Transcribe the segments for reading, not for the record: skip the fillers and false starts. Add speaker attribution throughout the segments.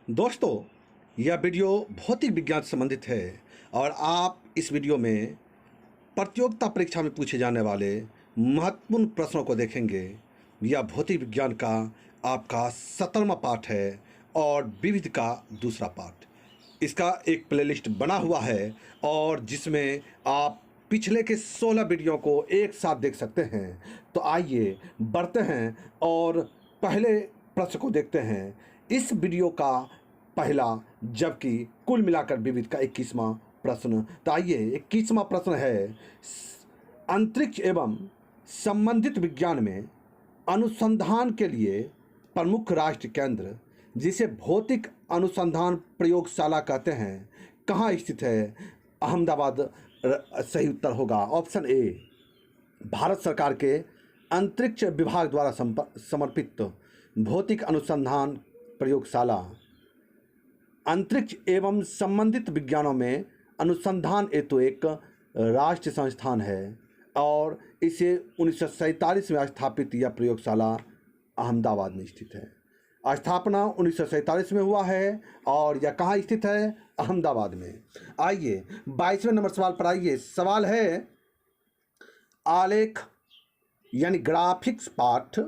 Speaker 1: दोस्तों, यह वीडियो भौतिक विज्ञान से संबंधित है और आप इस वीडियो में प्रतियोगिता परीक्षा में पूछे जाने वाले महत्वपूर्ण प्रश्नों को देखेंगे। यह भौतिक विज्ञान का आपका 17वां पाठ है और विविध का दूसरा पाठ। इसका एक प्लेलिस्ट बना हुआ है और जिसमें आप पिछले के 16 वीडियो को एक साथ देख सकते हैं। तो आइए बढ़ते हैं और पहले प्रश्न को देखते हैं। इस वीडियो का पहला जबकि कुल मिलाकर विविध का 21वां प्रश्न। तो आइए 21वां प्रश्न है, अंतरिक्ष एवं संबंधित विज्ञान में अनुसंधान के लिए प्रमुख राष्ट्रीय केंद्र जिसे भौतिक अनुसंधान प्रयोगशाला कहते हैं कहाँ स्थित है? अहमदाबाद सही उत्तर होगा। ऑप्शन ए, भारत सरकार के अंतरिक्ष विभाग द्वारा समर्पित भौतिक अनुसंधान प्रयोगशाला अंतरिक्ष एवं संबंधित विज्ञानों में अनुसंधान हेतु एक राष्ट्रीय संस्थान है और इसे 1947 में स्थापित यह प्रयोगशाला अहमदाबाद में स्थित है। स्थापना 1947 में हुआ है और यह कहाँ स्थित है? अहमदाबाद में। आइए 22वें नंबर सवाल पर आइए। सवाल है, आलेख यानी ग्राफिक्स पाठ,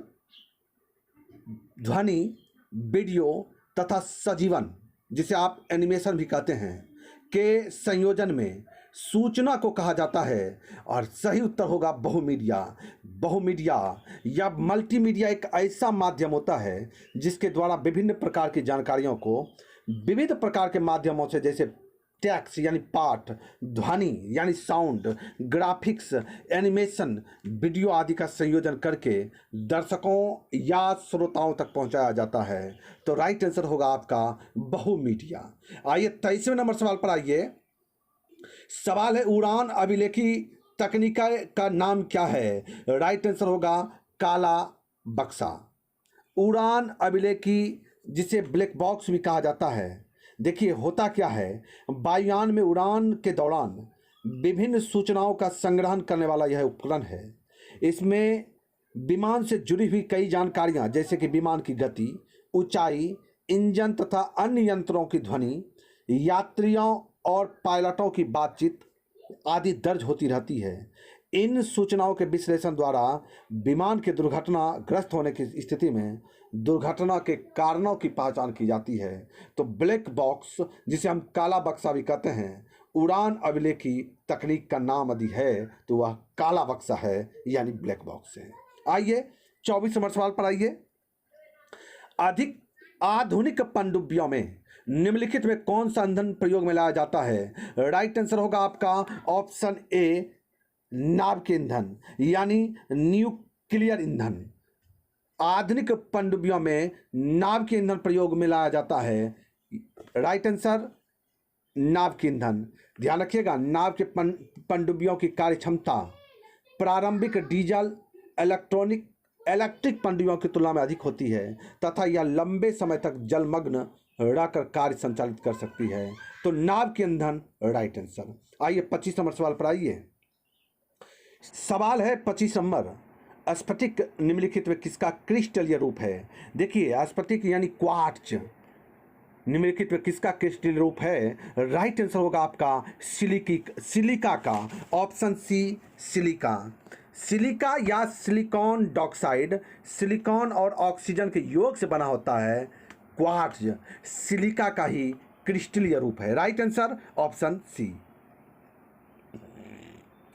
Speaker 1: ध्वनि, वीडियो तथा सजीवन जिसे आप एनिमेशन भी कहते हैं के संयोजन में सूचना को कहा जाता है? और सही उत्तर होगा बहुमीडिया। बहुमीडिया या मल्टीमीडिया एक ऐसा माध्यम होता है जिसके द्वारा विभिन्न प्रकार की जानकारियों को विविध प्रकार के माध्यमों से, जैसे टेक्स्ट यानी पाठ, ध्वनि यानी साउंड, ग्राफिक्स, एनिमेशन, वीडियो आदि का संयोजन करके दर्शकों या श्रोताओं तक पहुंचाया जाता है। तो राइट आंसर होगा आपका बहुमीडिया। आइए 23वें नंबर सवाल पर आइए। सवाल है, उड़ान अभिलेखी तकनीक का नाम क्या है? राइट आंसर होगा काला बक्सा। उड़ान अभिलेखी जिसे ब्लैक बॉक्स भी कहा जाता है। देखिए होता क्या है, वायुयान में उड़ान के दौरान विभिन्न सूचनाओं का संग्रहण करने वाला यह उपकरण है। इसमें विमान से जुड़ी हुई कई जानकारियां जैसे कि विमान की गति, ऊंचाई, इंजन तथा अन्य यंत्रों की ध्वनि, यात्रियों और पायलटों की बातचीत आदि दर्ज होती रहती है। इन सूचनाओं के विश्लेषण द्वारा विमान के दुर्घटनाग्रस्त होने की स्थिति में दुर्घटना के कारणों की पहचान की जाती है। तो ब्लैक बॉक्स जिसे हम काला बक्सा भी कहते हैं, उड़ान अभिलेखी तकनीक का नाम यदि है तो वह काला बक्सा है यानी ब्लैक बॉक्स है। आइए 24 नंबर सवाल पर आइए। अधिक आधुनिक पनडुब्बियों में निम्नलिखित में कौन सा ईंधन प्रयोग में लाया जाता है? राइट आंसर होगा आपका ऑप्शन ए, नाभ के ईंधन यानी न्यूक्लियर ईंधन। आधुनिक पनडुब्बियों में नाभ के ईंधन प्रयोग में लाया जाता है। राइट आंसर नाभ के ईंधन। ध्यान रखिएगा, नाभ के पनडुब्बियों की कार्य क्षमता प्रारंभिक डीजल इलेक्ट्रिक पनडुब्बियों की तुलना में अधिक होती है तथा यह लंबे समय तक जलमग्न रहकर कार्य संचालित कर सकती है। तो नाभ के ईंधन राइट आंसर। आइए 25 नंबर सवाल पर आइए। सवाल है 25 नंबर, स्फटिक निम्नलिखित में किसका क्रिस्टलीय रूप है? देखिए स्फटिक यानी क्वार्ट्ज निम्नलिखित में किसका क्रिस्टलीय रूप है? राइट आंसर होगा आपका सिलिका का। Option C, silica. सिलिका या सिलिकॉन डाइऑक्साइड सिलिकॉन और ऑक्सीजन के योग से बना होता है। क्वार्ट्ज सिलिका का ही क्रिस्टलीय रूप है। Right answer option C.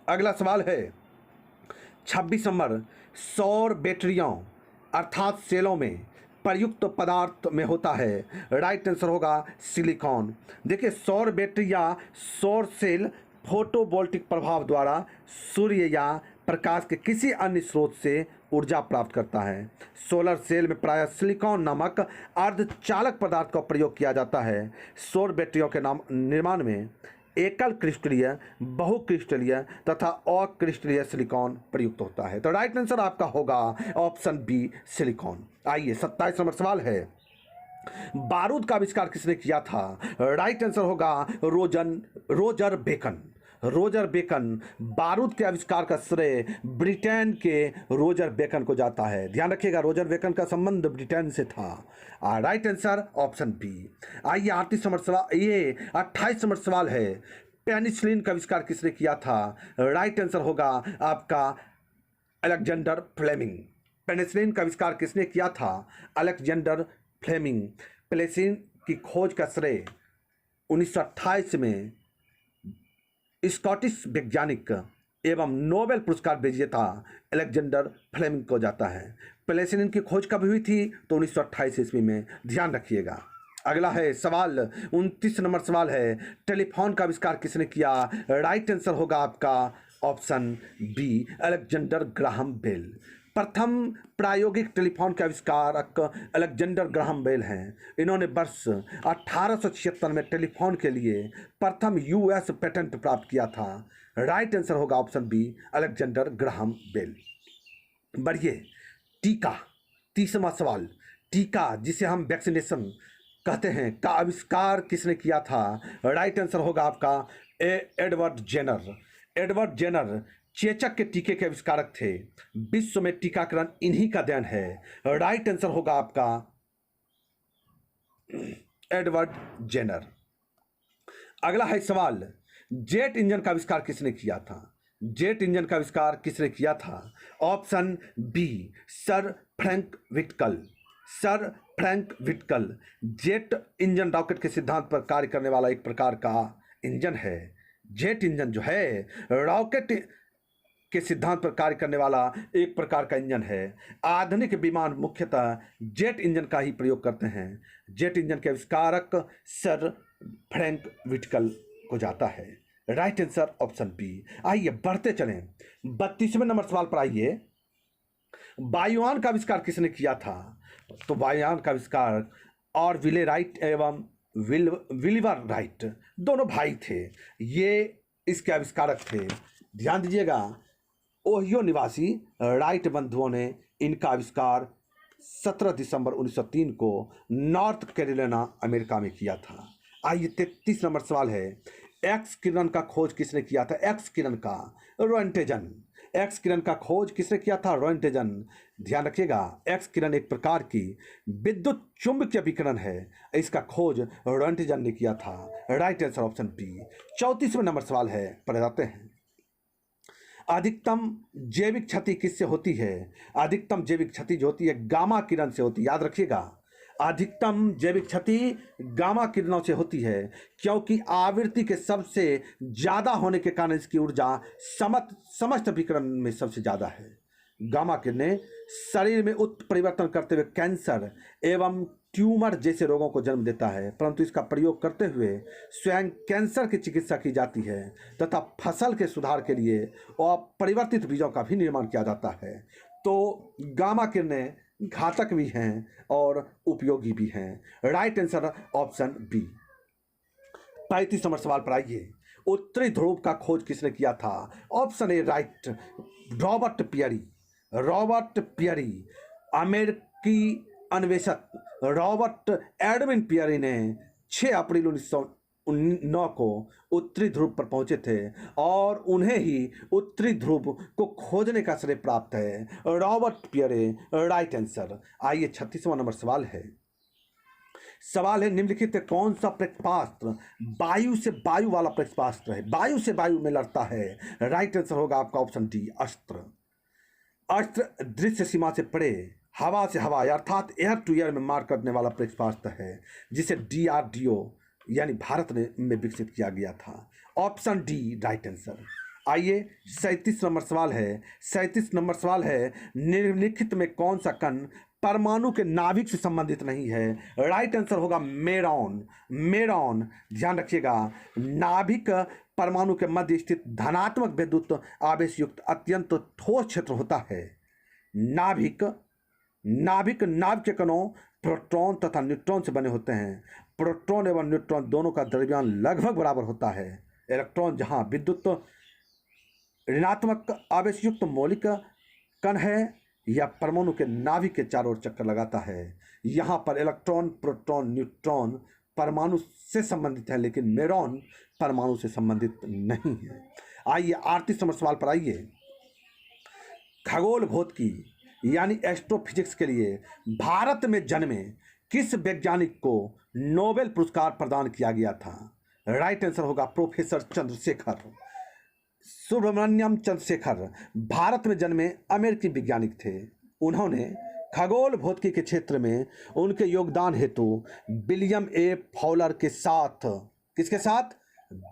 Speaker 1: अगला सवाल है 26 नंबर, सौर बैटरियों अर्थात सेलों में प्रयुक्त पदार्थ में होता है। राइट आंसर होगा सिलिकॉन। देखिए सौर बैटरी या सौर सेल फोटोवोल्टिक प्रभाव द्वारा सूर्य या प्रकाश के किसी अन्य स्रोत से ऊर्जा प्राप्त करता है। सोलर सेल में प्रायः सिलिकॉन नामक अर्धचालक पदार्थ का प्रयोग किया जाता है। सौर बैटरियों के निर्माण में एकल क्रिस्टलीय, बहुक्रिस्टलीय तथा अक्रिस्टलीय सिलिकॉन प्रयुक्त होता है। तो राइट आंसर आपका होगा ऑप्शन बी, सिलिकॉन। आइए 27 नंबर सवाल है, बारूद का आविष्कार किसने किया था? राइट आंसर होगा रोजर बेकन। रोजर बेकन, बारूद के आविष्कार का श्रेय ब्रिटेन के रोजर बेकन को जाता है। ध्यान रखिएगा, रोजर बेकन का संबंध ब्रिटेन से था। Right answer option B. आइए 38 नंबर सवाल, ये 28 नंबर सवाल है, पेनिसिलिन का आविष्कार किसने किया था? राइट आंसर होगा आपका अलेक्जेंडर फ्लेमिंग। पेनिसिलिन का आविष्कार किसने किया था? Alexander Fleming. पेनिसिलिन की खोज का श्रेय 1928 में स्कॉटिश वैज्ञानिक एवं नोबेल पुरस्कार विजेता अलेक्जेंडर फ्लेमिंग को जाता है। पेनिसिलिन की खोज कब हुई थी? तो 1928 ईस्वी में। ध्यान रखिएगा। अगला है सवाल 29 नंबर सवाल है, टेलीफोन का आविष्कार किसने किया? राइट आंसर होगा आपका option B, Alexander Graham Bell. प्रथम प्रायोगिक टेलीफोन के आविष्कारक अलेक्जेंडर ग्राहम बेल हैं। इन्होंने वर्ष 1876 में टेलीफोन के लिए प्रथम यूएस पेटेंट प्राप्त किया था। राइट आंसर होगा option B, Alexander Graham Bell. बढ़िए, टीका 30वां सवाल, टीका जिसे हम वैक्सीनेशन कहते हैं का आविष्कार किसने किया था? राइट आंसर होगा आपका एडवर्ड जेनर। एडवर्ड जेनर चेचक के टीके के आविष्कारक थे। विश्व में टीकाकरण इन्हीं का देन है। राइट आंसर होगा आपका एडवर्ड जेनर। अगला है सवाल, जेट इंजन का आविष्कार किसने किया था? जेट इंजन का आविष्कार किसने किया था? Option B, sir Frank Whittle. Sir Frank Whittle jet engine rocket के सिद्धांत पर कार्य करने वाला एक प्रकार का इंजन है। जेट इंजन जो है रॉकेट के सिद्धांत पर कार्य करने वाला एक प्रकार का इंजन है। आधुनिक विमान मुख्यतः जेट इंजन का ही प्रयोग करते हैं। जेट इंजन के आविष्कारक सर फ्रैंक विटकल को जाता है। Right answer option B. आइए बढ़ते चलें, 32वें नंबर सवाल पर आइए, वायुयान का आविष्कार किसने किया था? तो वायुयान का आविष्कार और विले राइट एवं विलिवर राइट दोनों भाई थे, ये इसके आविष्कारक थे। ध्यान दीजिएगा, ओहियो निवासी राइट बंधुओं ने इनका आविष्कार 17 दिसंबर 1903 को नॉर्थ कैरोलिना अमेरिका में किया था। आइए 33 नंबर सवाल है, एक्स किरण का खोज किसने किया था? एक्स किरण का रोएंटेजन। एक्स किरण का खोज किसने किया था? रोएंटेजन। ध्यान रखिएगा, एक्स किरण एक प्रकार की विद्युत चुंबकीय विकिरण है। इसका खोज रोएंटेजन ने किया था। Right answer option B. 34वें नंबर सवाल है, पढ़ जाते हैं, अधिकतम जैविक क्षति किससे होती है? अधिकतम जैविक क्षति जो होती है गामा किरण से होती है। याद रखिएगा, अधिकतम जैविक क्षति गामा किरणों से होती है, क्योंकि आवृत्ति के सबसे ज़्यादा होने के कारण इसकी ऊर्जा समस्त विकिरण में सबसे ज़्यादा है। गामा किरणें शरीर में उत्परिवर्तन करते हुए कैंसर एवं ट्यूमर जैसे रोगों को जन्म देता है, परंतु इसका प्रयोग करते हुए स्वयं कैंसर की चिकित्सा की जाती है तथा फसल के सुधार के लिए और परिवर्तित बीजों का भी निर्माण किया जाता है। तो गामा किरणें घातक भी हैं और उपयोगी भी हैं। Right answer option B. 35 नंबर सवाल पर आइए, उत्तरी ध्रुव का खोज किसने किया था? Option A right, Robert Peary. Robert Peary. अमेरिकी अन्वेषक रॉबर्ट एडविन पियरी ने 6 अप्रैल 1909 को उत्तरी ध्रुव पर पहुंचे थे और उन्हें ही उत्तरी ध्रुव को खोजने का श्रेय प्राप्त है। Robert Pierre. Right answer. आइए 36वां नंबर सवाल है, निम्नलिखित कौन सा प्रक्षेपास्त्र वायु से वायु वाला प्रक्षेपास्त्र है? वायु से वायु में लड़ता है। राइट आंसर होगा आपका ऑप्शन डी, अस्त्र। अस्त्र दृश्य सीमा से परे हवा से हवा अर्थात एयर टू एयर में मार करने वाला प्रक्षेपास्त्र है, जिसे DRDO यानी भारत में विकसित किया गया था। Option D right answer. आइए 37 नंबर सवाल है, 37 नंबर सवाल है, निम्नलिखित में कौन सा कण परमाणु के नाभिक से संबंधित नहीं है? राइट आंसर होगा मेरॉन। मेरॉन। ध्यान रखिएगा, नाभिक परमाणु के मध्य स्थित धनात्मक विद्युत आवेश युक्त अत्यंत ठोस क्षेत्र होता है। नाभिक नाभ के कणों प्रोटॉन तथा न्यूट्रॉन से बने होते हैं। प्रोटॉन एवं न्यूट्रॉन दोनों का द्रव्यमान लगभग बराबर होता है। इलेक्ट्रॉन जहां विद्युत ऋणात्मक आवेश युक्त मौलिक कण है या परमाणु के नाभिक के चारों ओर चक्कर लगाता है, यहाँ पर इलेक्ट्रॉन, प्रोटॉन, न्यूट्रॉन परमाणु से संबंधित है, लेकिन मेरॉन परमाणु से संबंधित नहीं है। आइए 38 नंबर सवाल पर आइए। खगोल भौतिकी यानी एस्ट्रोफिजिक्स के लिए भारत में जन्मे किस वैज्ञानिक को नोबेल पुरस्कार प्रदान किया गया था? राइट आंसर होगा प्रोफेसर चंद्रशेखर सुब्रमण्यम चंद्रशेखर। भारत में जन्मे अमेरिकी वैज्ञानिक थे। उन्होंने खगोल भौतिकी के क्षेत्र में उनके योगदान हेतु विलियम ए फॉलर के साथ, किसके साथ?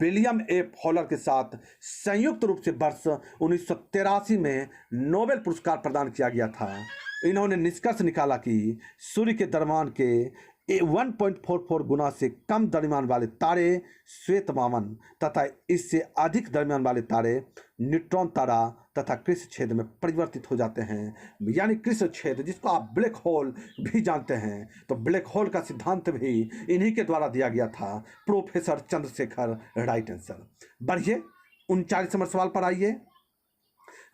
Speaker 1: विलियम ए फॉलर के साथ संयुक्त रूप से वर्ष 1983 में नोबेल पुरस्कार प्रदान किया गया था। इन्होंने निष्कर्ष निकाला कि सूर्य के द्रव्यमान के 1.44 गुना से कम द्रव्यमान वाले तारे श्वेत वामन तथा इससे अधिक द्रव्यमान वाले तारे न्यूट्रॉन तारा तथा कृष्ण छेद में परिवर्तित हो जाते हैं। यानी कृष्ण छेद, जिसको आप ब्लैक होल भी जानते हैं, तो ब्लैक होल का सिद्धांत भी इन्हीं के द्वारा दिया गया था। Professor Chandrashekhar right answer. बढ़िए 39 नंबर सवाल पर आइए।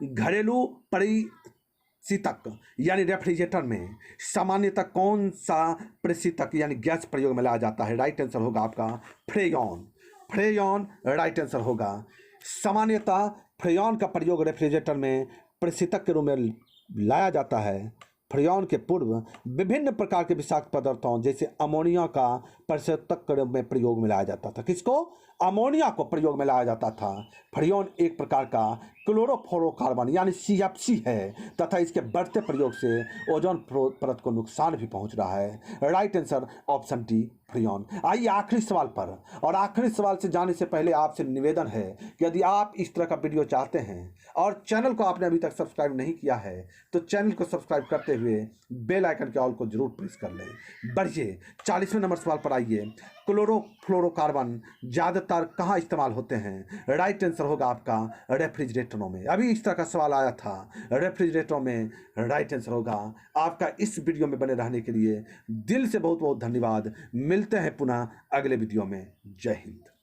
Speaker 1: घरेलू परिशीतक यानी रेफ्रिजरेटर में सामान्यतः कौन सा परिशीतक यानी गैस प्रयोग में लाया जाता है? राइट आंसर होगा आपका फ्रेयॉन। फ्रेयॉन राइट आंसर होगा। सामान्यतः फ्रेयॉन का प्रयोग रेफ्रिजरेटर में परिशीतक के रूप में लाया जाता है। फ्रेयॉन के पूर्व विभिन्न प्रकार के विषाक्त पदार्थों जैसे अमोनिया का परिशीतक के रूप में प्रयोग में लाया जाता था। किसको? अमोनिया को प्रयोग में लाया जाता था। फ्रेयॉन एक प्रकार का क्लोरोफ्लोरोकार्बन यानी CFC है तथा इसके बढ़ते प्रयोग से ओजोन परत को नुकसान भी पहुंच रहा है। Right answer option D freon. आइए आखिरी सवाल पर, और आखिरी सवाल से जाने से पहले आपसे निवेदन है कि यदि आप इस तरह का वीडियो चाहते हैं और चैनल को आपने अभी तक सब्सक्राइब नहीं किया है तो चैनल को सब्सक्राइब करते हुए बेल आइकन के ऑल को जरूर प्रेस कर लें। बढ़िए 40वें नंबर सवाल पर आइए। क्लोरोफ्लोरोकार्बन ज़्यादातर कहाँ इस्तेमाल होते हैं? राइट आंसर होगा आपका रेफ्रिजरेटरों में। अभी इस तरह का सवाल आया था, रेफ्रिजरेटरों में राइट आंसर होगा आपका। इस वीडियो में बने रहने के लिए दिल से बहुत बहुत धन्यवाद। मिलते हैं पुनः अगले वीडियो में। जय हिंद।